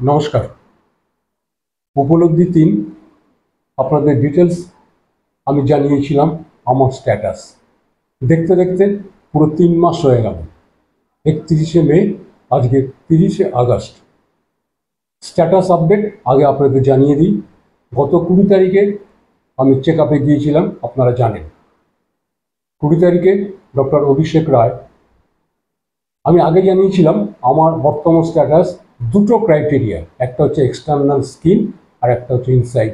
নমস্কার। উপলব্ধি ৩ আপনাদের ডিটেলস আমি জানিয়েছিলাম আমার স্ট্যাটাস। দেখতে দেখতে পুরো ৩ মাস হয়ে গেল। ৩১শে মে, আজকে ৩০শে আগস্ট। স্ট্যাটাস আপডেট আগে আপনাদের জানিয়ে দিই। গত ২০ তারিখে আমি চেক আপে গিয়েছিলাম, আপনারা জানেন। ২০ তারিখে ডক্টর অভিষেক রায়। আমি আগে জানিয়েছিলাম আমার বর্তমান স্ট্যাটাস দুটো ক্রাইটেরিয়া, একটা হচ্ছে এক্সটার্নাল স্কিন আর একটা হচ্ছে ইনসাইড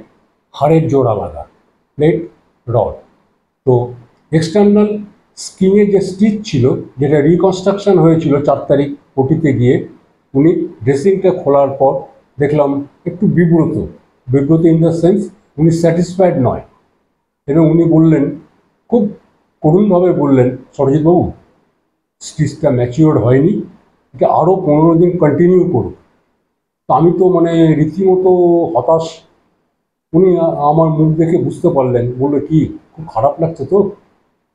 হাড়ের জোড়া লাগা প্লেট রড। তো এক্সটার্নাল স্কিনে যে স্টিচ ছিল, যেটা রিকনস্ট্রাকশন হয়েছিল ৪ তারিখ ওটিতে গিয়ে, উনি ড্রেসিংটা খোলার পর দেখলাম একটু বিব্রত ইন দ্য সেন্স উনি স্যাটিসফাইড নয়। এবং উনি বললেন, খুব করুণভাবে বললেন, সরজিৎবাবু স্টিচটা ম্যাচিওর হয়নি, এটা আরও ১৫ দিন কন্টিনিউ করুন। তো আমি তো রীতিমতো হতাশ। উনি আমার মুখ দেখে বুঝতে পারলেন, বললো কি খুব খারাপ লাগছে তো,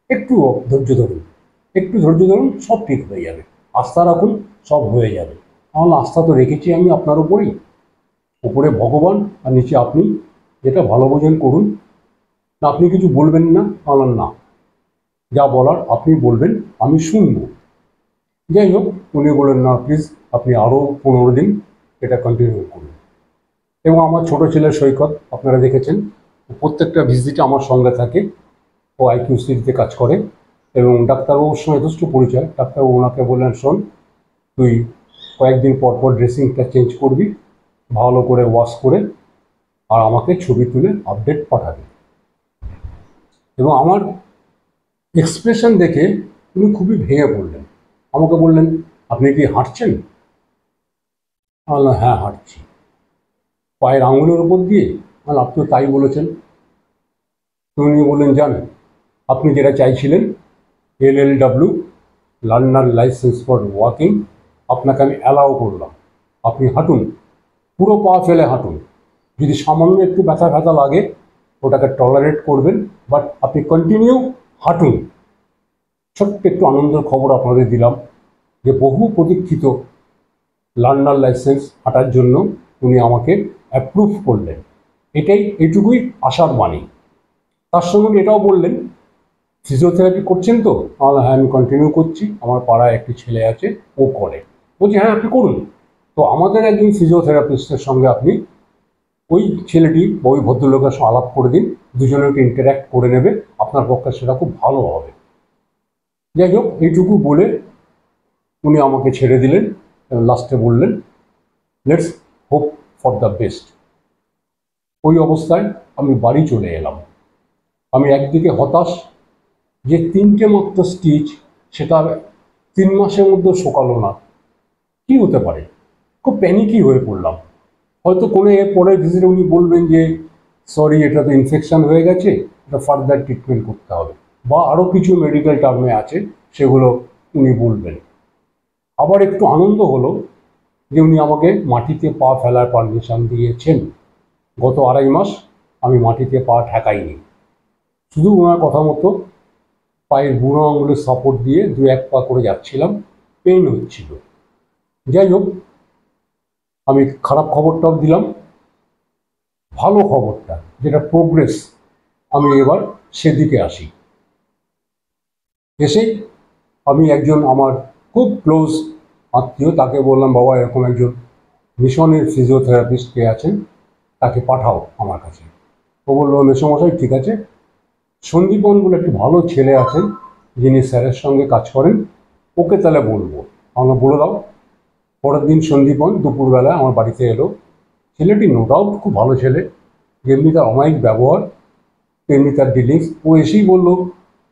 একটু ধৈর্য ধরুন, সব ঠিক হয়ে যাবে, আস্থা রাখুন, সব হয়ে যাবে। তাহলে আস্থা তো রেখেছি আমি আপনার উপরেই, উপরে ভগবান আর নিচে আপনি, যেটা ভালো বোঝেন করুন। না আপনি কিছু বলবেন না? তাহলে না, যা বলার আপনি বলবেন, আমি শুনবো। যাই হোক, উনি বললেন না প্লিজ আপনি আরও ১৫ দিন এটা কন্টিনিউ করুন। এবং আমার ছোট ছেলে সৈকত, আপনারা দেখেছেন, প্রত্যেকটা ভিজিটে আমার সঙ্গে থাকে। ও IQCতে কাজ করে এবং ডাক্তারবাবুর সঙ্গে যথেষ্ট পরিচয়। ডাক্তারবাবু ওনাকে বললেন, শোন তুই কয়েকদিন পর পর ড্রেসিংটা চেঞ্জ করবি, ভালো করে ওয়াশ করে, আর আমাকে ছবি তুলে আপডেট পাঠাবি। এবং আমার এক্সপ্রেশন দেখে উনি খুবই ভেঙে পড়লেন। আমাকে বললেন, আপনি কি হাঁটছেন? আমি বললাম, হ্যাঁ হাঁটছি। পায়ের আঙুলের উপর দিয়ে? আপনি তো তাই বলেছেন। উনি বললেন, যান, আপনি যেটা চাইছিলেন LLW, learner licence for walking, আপনাকে আমি অ্যালাউ করলাম, আপনি হাঁটুন, পুরো পা ফেলে হাঁটুন। যদি সামান্য একটু ব্যথা ব্যথা লাগে ওটাকে টলারেট করবেন, বাট আপনি কন্টিনিউ হাঁটুন। ছোট্ট একটু আনন্দের খবর আপনাদের দিলাম যে বহু প্রতীক্ষিত লার্নার লাইসেন্স হাঁটার জন্য উনি আমাকে অ্যাপ্রুভ করলেন। এইটুকুই আশার বাণী। তার সঙ্গে এটাও বললেন, ফিজিওথেরাপি করছেন তো? হ্যাঁ আমি কন্টিনিউ করছি, আমার পাড়ায় একটি ছেলে আছে, ও করে। বলছি হ্যাঁ আপনি করুন। তো আমাদের একজন ফিজিওথেরাপিস্টের সঙ্গে আপনি ওই ছেলেটি বা ওই ভদ্রলোকের সঙ্গে আলাপ করে দিন, দুজনে একটু ইন্টারাক্ট করে নেবে, আপনার পক্ষে সেটা খুব ভালো হবে। যাই হোক, এইটুকু বলে উনি আমাকে ছেড়ে দিলেন এবং লাস্টে বললেন, let's hope for the best. ওই অবস্থায় আমি বাড়ি চলে এলাম। আমি একদিকে হতাশ যে ৩টে মাত্র স্টিচ, সেটা ৩ মাসের মধ্যে শোকালো না, কি হতে পারে। খুব প্যানিকই হয়ে পড়লাম। হয়তো কোনো এর পরের ভিজিটে উনি বলবেন যে সরি এটা তো ইনফেকশন হয়ে গেছে, এটা ফার্দার ট্রিটমেন্ট করতে হবে, বা আরও কিছু মেডিকেল টার্মে আছে সেগুলো উনি বলবেন। আবার একটু আনন্দ হলো যে উনি আমাকে মাটিতে পা ফেলার পারমিশন দিয়েছেন। গত ২.৫ মাস আমি মাটিতে পা ঠেকাইনি, শুধু ওনার কথা মতো পায়ের বুড়ো আঙুলের সাপোর্ট দিয়ে ২-১ পা করে যাচ্ছিলাম, পেইন হচ্ছিল। যাই হোক, আমি খারাপ খবরটাও দিলাম, ভালো খবরটা যেটা প্রোগ্রেস, আমি এবার সেদিকে আসি। এসেই আমি একজন আমার খুব ক্লোজ আত্মীয়, তাকে বললাম, বাবা এরকম একজন মিশনের ফিজিওথেরাপিস্ট কে আছেন, তাকে পাঠাও আমার কাছে। ও বললো, মেসোমশাই ঠিক আছে, সন্দীপন বলে একটি ভালো ছেলে আছেন যিনি স্যারের সঙ্গে কাজ করেন, ওকে তাহলে বলবো। আমরা বলে দাও। পরের দিন সন্দীপন দুপুরবেলা আমার বাড়িতে এলো। ছেলেটি নো ডাউট খুব ভালো ছেলে, যেমনি তার অমায়িক ব্যবহার তেমনি তার ডিলিংস। ও এসেই বললো,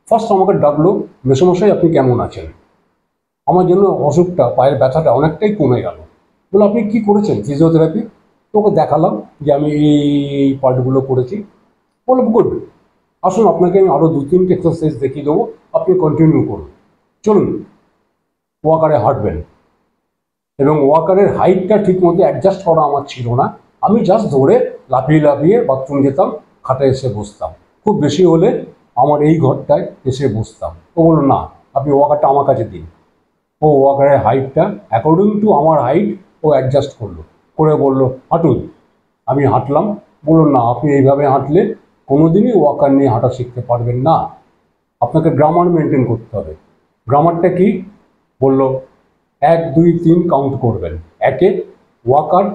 ফার্স্ট আমাকে ডাকলো, মেসোমশাই আপনি কেমন আছেন? আমার জন্য অসুখটা, পায়ের ব্যথাটা অনেকটাই কমে গেল। বললো, আপনি কী করেছেন ফিজিওথেরাপি? তোকে দেখালাম যে আমি এই পার্টগুলো করেছি। বললো, গুড, আসুন আপনাকে আমি আরও ২-৩টে এক্সারসাইজ দেখিয়ে দেবো, আপনি কন্টিনিউ করুন, চলুন ওয়াকারে হাঁটবেন। এবং ওয়াকারের হাইটটা ঠিকমতো অ্যাডজাস্ট করা আমার ছিল না, আমি জাস্ট ধরে লাফিয়ে লাফিয়ে বাথরুম যেতাম, খাটে এসে বসতাম, খুব বেশি হলে আমার এই ঘরটায় এসে বসতাম। ও বললো, না আপনি ওয়াকারটা আমার কাছে দিন। ও ওয়াকারের হাইটটা অ্যাকর্ডিং টু আমার হাইট ও অ্যাডজাস্ট করলো, করে বলল হাঁটুন। আমি হাঁটলাম। বলল না, আপনি এইভাবে হাঁটলে কোনোদিনই ওয়াকার নিয়ে হাঁটা শিখতে পারবেন না, আপনাকে গ্রামার মেনটেন করতে হবে। গ্রামারটা কি? বলল 1 2 3 কাউন্ট করবেন। একে ওয়াকার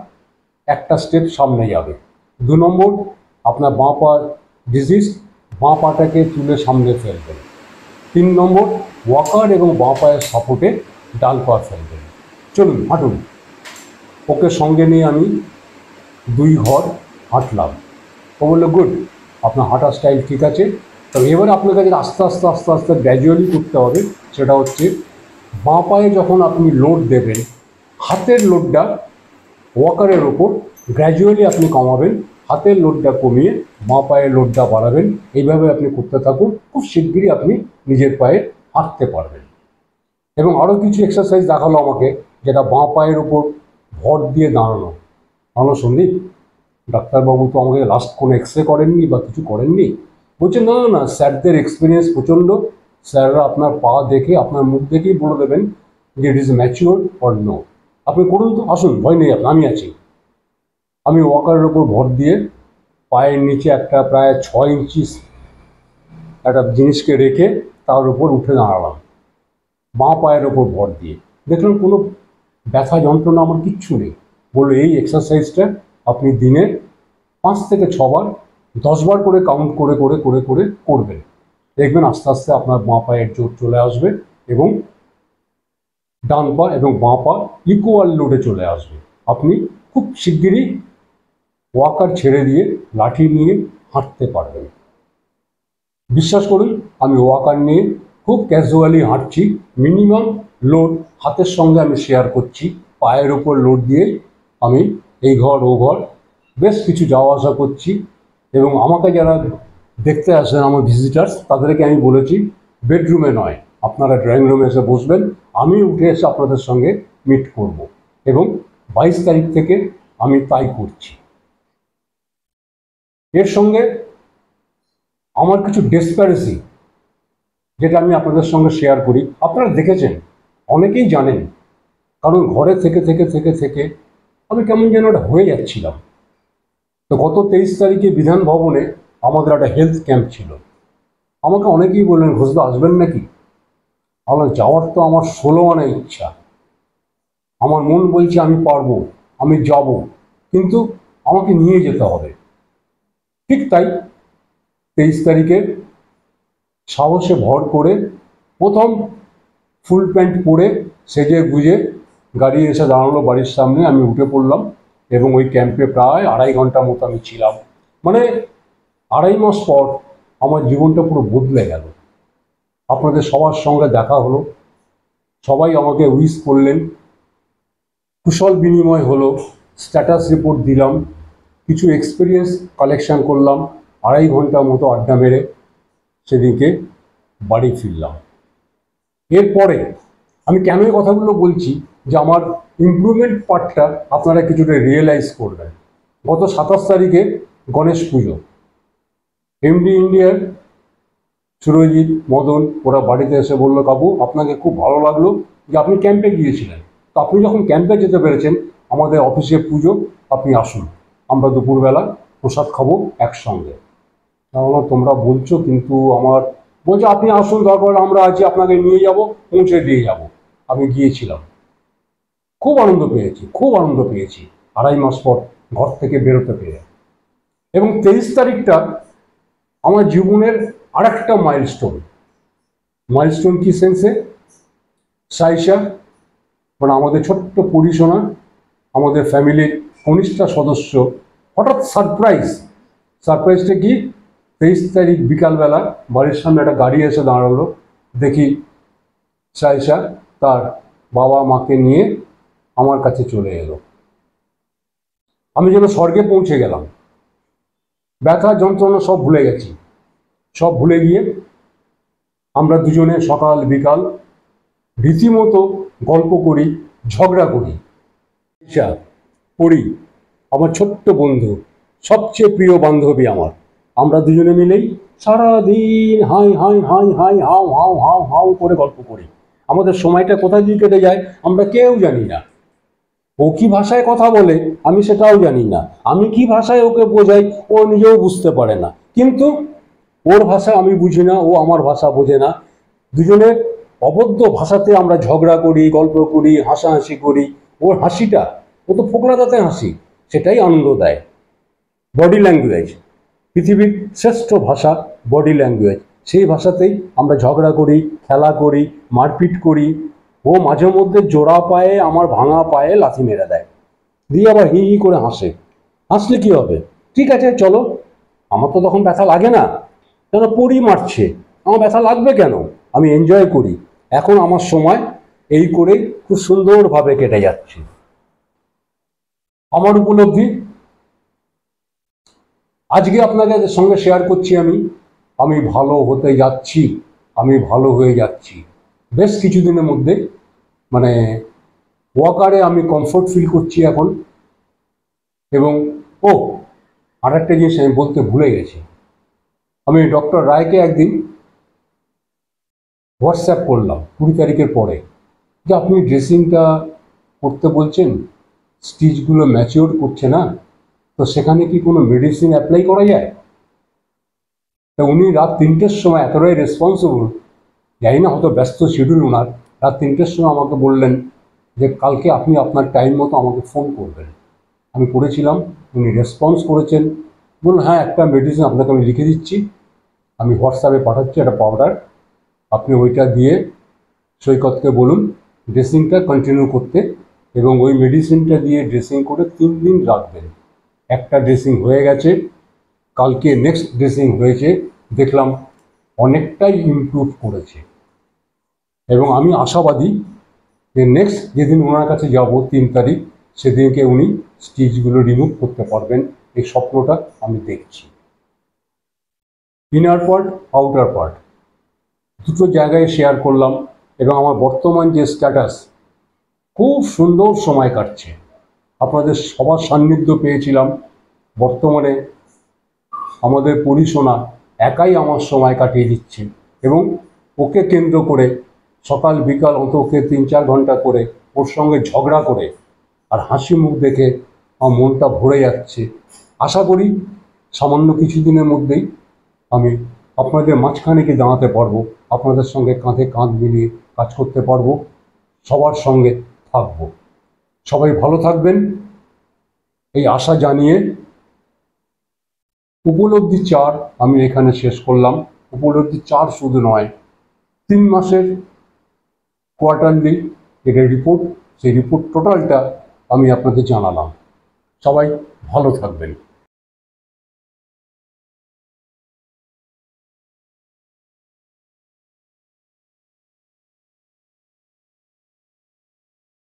একটা স্টেপ সামনে যাবে। 2 নম্বর, আপনার বাঁ পা ডিজিজ, বাঁ পাটাকে তুলে সামনে ফেলবেন। 3 নম্বর, ওয়াকার এবং বাঁ পায়ের সাপোর্টে ডান পা ফেলবেন। চলুন হাঁটুন। ওকে সঙ্গে নিয়ে আমি 2 ঘর হাঁটলাম। ও বললো গুড, আপনার হাঁটার স্টাইল ঠিক আছে, তবে এবারে আপনার কাছে আস্তে আস্তে আস্তে আস্তে গ্র্যাজুয়ালি করতে হবে। সেটা হচ্ছে বাঁ পায়ে যখন আপনি লোড দেবেন, হাতের লোডটা ওয়াকারের ওপর গ্র্যাজুয়ালি আপনি কমাবেন, হাতের লোডটা কমিয়ে বাঁ পায়ের লোডটা বাড়াবেন। এইভাবে আপনি করতে থাকুন, খুব শিগগিরই আপনি নিজের পায়ে হাঁটতে পারবেন। এবং আরও কিছু এক্সারসাইজ দেখালো আমাকে, যেটা বাঁ পায়ের ওপর ভর দিয়ে দাঁড়ানো। আমার সন্দীপ, ডাক্তারবাবু তো আমাকে লাস্ট কোনো এক্সরে করেননি বা কিছু করেননি। বলছে না না, স্যারদের এক্সপিরিয়েন্স প্রচণ্ড, স্যাররা আপনার পা দেখে, আপনার মুখ দেখেই বলে দেবেন যে it is mature or no. আপনি করুন তো, আসুন, ভয় নেই আপনার, আমি আছি। আমি ওয়াকারের ওপর ভর দিয়ে পায়ের নিচে একটা প্রায় 6 ইঞ্চি একটা জিনিসকে রেখে তার উপর উঠে দাঁড়ালাম, বাঁ পায়ের ওপর ভর দিয়ে। দেখলাম কোনো ব্যথা যন্ত্রণা আমার কিচ্ছু নেই। বললো এই এক্সারসাইজটা আপনি দিনে 5 থেকে 6 বার, 10 বার করে কাউন্ট করে করে করে করে করবেন। দেখবেন আস্তে আস্তে আপনার বাঁ পায়ের জোর চলে আসবে এবং ডান পা এবং বাঁ পা ইকুয়াল লোডে চলে আসবে। আপনি খুব শিগগিরই ওয়াকার ছেড়ে দিয়ে লাঠি নিয়ে হাঁটতে পারবেন। বিশ্বাস করুন, আমি ওয়াকার নিয়ে খুব ক্যাজুয়ালি হাঁটছি। মিনিমাম লোড হাতের সঙ্গে আমি শেয়ার করছি, পায়ের ওপর লোড দিয়ে আমি এই ঘর ও ঘর বেশ কিছু যাওয়া আসা করছি। এবং আমাকে যারা দেখতে আসেন, আমার ভিজিটার্স, তাদেরকে আমি বলেছি বেডরুমে নয়, আপনারা ড্রয়িং রুমে এসে বসবেন, আমি উঠে এসে আপনাদের সঙ্গে মিট করব। এবং 22 তারিখ থেকে আমি তাই করছি। এর সঙ্গে আমার কিছু ডেসপারেসি, যেটা আমি আপনাদের সঙ্গে শেয়ার করি। আপনারা দেখেছেন, অনেকেই জানেন, কারণ ঘরে থেকে থেকে থেকে থেকে আমি কেমন যেন ওটা হয়ে যাচ্ছিলাম। তো গত 23 তারিখে বিধান ভবনে আমাদের একটা হেলথ ক্যাম্প ছিল। আমাকে অনেকেই বললেন ঘোষদা আসবেন নাকি। আমার যাওয়ার তো আমার 16 আনা ইচ্ছা, আমার মন বলছে আমি পারবো, আমি যাব, কিন্তু আমাকে নিয়ে যেতে হবে। ঠিক তাই 23 তারিখে সাহসে ভর করে প্রথম ফুল প্যান্ট পরে সেজে গুজে গাড়ি এসে দাঁড়ালো বাড়ির সামনে। আমি উঠে পড়লাম এবং ওই ক্যাম্পে প্রায় 2.5 ঘন্টা মতো আমি ছিলাম। মানে 2.5 মাস পর আমার জীবনটা পুরো বদলে গেল। আপনাদের সবার সঙ্গে দেখা হলো, সবাই আমাকে উইশ করলেন, কুশল বিনিময় হলো, স্ট্যাটাস রিপোর্ট দিলাম, কিছু এক্সপিরিয়েন্স কালেকশন করলাম। 2.5 ঘন্টা মতো আড্ডা মেরে সেদিকে বাড়ি ফিরলাম। এরপরে আমি কেন এই কথাগুলো বলছি, যে আমার ইমপ্রুভমেন্ট পার্টটা আপনারা কিছুটা রিয়েলাইজ করবেন। গত 27 তারিখে গণেশ পুজো, এমডি ইন্ডিয়ার সুরজিৎ, মদন, ওরা বাড়িতে এসে বললো কাকু আপনাকে খুব ভালো লাগলো যে আপনি ক্যাম্পে গিয়েছিলেন, তো আপনি যখন ক্যাম্পে যেতে পেরেছেন, আমাদের অফিসে পুজো, আপনি আসুন, আমরা দুপুরবেলা প্রসাদ খাবো একসঙ্গে। তাহলে তোমরা বলছো, কিন্তু আমার বলছে আপনি আসুন, দরকার আমরা আছি, আপনাকে নিয়ে যাব, পৌঁছে দিয়ে যাব। আমি গিয়েছিলাম, খুব আনন্দ পেয়েছি, খুব আনন্দ পেয়েছি 2.5 মাস পর ঘর থেকে বেরোতে পেরে। এবং 23 তারিখটা আমার জীবনের আরেকটা মাইলস্টোন। মাইলস্টোন কি সেন্সে? সাইশা, মানে আমাদের ছোট্ট পরিসোনা, আমাদের ফ্যামিলির কনিষ্ঠা সদস্য, হঠাৎ সারপ্রাইজটা কি, 23 তারিখ বিকালবেলা বাড়ির সামনে একটা গাড়ি এসে দাঁড়ালো। দেখি সাইশা তার বাবা মাকে নিয়ে আমার কাছে চলে এলো। আমি যেন স্বর্গে পৌঁছে গেলাম। ব্যথা যন্ত্রণা সব ভুলে গেছি। সব ভুলে গিয়ে আমরা দুজনে সকাল বিকাল রীতিমতো গল্প করি, ঝগড়া করি। পড়ি, আমার ছোট্ট বন্ধু, সবচেয়ে প্রিয় বান্ধবী আমার। আমরা দুজনে মিলেই সারাদিন high high high hi how how how how করে গল্প করি। আমাদের সময়টা কোথায় দিয়ে কেটে যায় আমরা কেউ জানি না। ও কি ভাষায় কথা বলে আমি সেটাও জানি না, আমি কি ভাষায় ওকে বোঝাই ও নিজেও বুঝতে পারে না, কিন্তু ওর ভাষা আমি বুঝি না, ও আমার ভাষা বোঝে না। দুজনে অবদ্ধ ভাষাতে আমরা ঝগড়া করি, গল্প করি, হাসাহাসি করি। ওর হাসিটা, ও তো ফোকলা দাঁতে হাসি, সেটাই আনন্দ দেয়। বডি ল্যাঙ্গুয়েজ, পৃথিবীর শ্রেষ্ঠ ভাষা বডি ল্যাঙ্গুয়েজ, সেই ভাষাতেই আমরা ঝগড়া করি, খেলা করি, মারপিট করি। ও মাঝে মধ্যে জোড়া পায়ে আমার ভাঙা পায়ে লাথি মেরে দেয়, দিয়ে আবার হি হি করে হাসে। হাসলে কি হবে, ঠিক আছে চলো, আমার তো তখন ব্যথা লাগে না, কেন পড়ি মারছে, আমার ব্যথা লাগবে কেন, আমি এনজয় করি। এখন আমার সময় এই করে খুব সুন্দরভাবে কেটে যাচ্ছে। আমার উপলব্ধি আজকে আপনাদের সঙ্গে শেয়ার করছি। আমি ভালো হতে যাচ্ছি, আমি ভালো হয়ে যাচ্ছি। বেশ কিছুদিনের মধ্যে মানে ওয়াকারে আমি কমফোর্ট ফিল করছি এখন। এবং ও আরেকটা জিনিস আমি বলতে ভুলে গেছি, আমি ডক্টর রায়কে একদিন হোয়াটসঅ্যাপ করলাম 20 তারিখের পরে, যে আপনি ড্রেসিংটা করতে বলছেন, স্টিচগুলো ম্যাচিওর করছে না, তো সেখানে কি কোনো মেডিসিন অ্যাপ্লাই করা যায়? তা উনি রাত 3টের সময়, এতটাই রেসপন্সিবল, জানি না হয়তো ব্যস্ত শিডিউল ওনার, রাত 3টের সময় আমাকে বললেন যে কালকে আপনি আপনার টাইম মতো আমাকে ফোন করবেন। আমি করেছিলাম, উনি রেসপন্স করেছেন, বলুন হ্যাঁ একটা মেডিসিন আপনাকে আমি লিখে দিচ্ছি, আমি হোয়াটসঅ্যাপে পাঠাচ্ছি একটা পাউডার, আপনি ওইটা দিয়ে সৈকতকে বলুন ড্রেসিংটা কন্টিনিউ করতে, এবং ওই মেডিসিনটা দিয়ে ড্রেসিং করে 3 দিন রাখবেন। একটা ড্রেসিং হয়ে গেছে, কালকে নেক্সট ড্রেসিং হয়েছে, দেখলাম অনেকটাই ইমপ্রুভ করেছে। এবং আমি আশাবাদী যে নেক্সট যেদিন ওনার কাছে যাব 3 তারিখ, সেদিনকে উনি স্টিচগুলো রিমুভ করতে পারবেন, এই স্বপ্নটা আমি দেখছি। ইনার পার্ট, আউটার পার্ট দুটো জায়গায় শেয়ার করলাম। এবং আমার বর্তমান যে স্ট্যাটাস, খুব সুন্দর সময় কাটছে, আপনাদের সবার সান্নিধ্য পেয়েছিলাম। বর্তমানে আমাদের পরিশোনা একাই আমার সময় কাটিয়ে দিচ্ছে, এবং ওকে কেন্দ্র করে সকাল বিকাল ওকে 3-4 ঘন্টা করে ওর সঙ্গে ঝগড়া করে আর হাসি মুখ দেখে আমার মনটা ভরে যাচ্ছে। আশা করি সামান্য কিছুদিনের মধ্যেই আমি আপনাদের মাঝখানে গিয়ে দাঁড়াতে পারবো, আপনাদের সঙ্গে কাঁধে কাঁধ মিলিয়ে কাজ করতে পারবো, সবার সঙ্গে থাকবো। সবাই ভালো থাকবেন এই আশা জানিয়ে উপলব্ধি 4 আমি এখানে শেষ করলাম। উপলব্ধি 4 শুধু নয়, 3 মাসের কোয়ার্টারলি এটা রিপোর্ট, সেই রিপোর্ট টোটালটা আমি আপনাদের জানালাম। সবাই ভালো থাকবেন।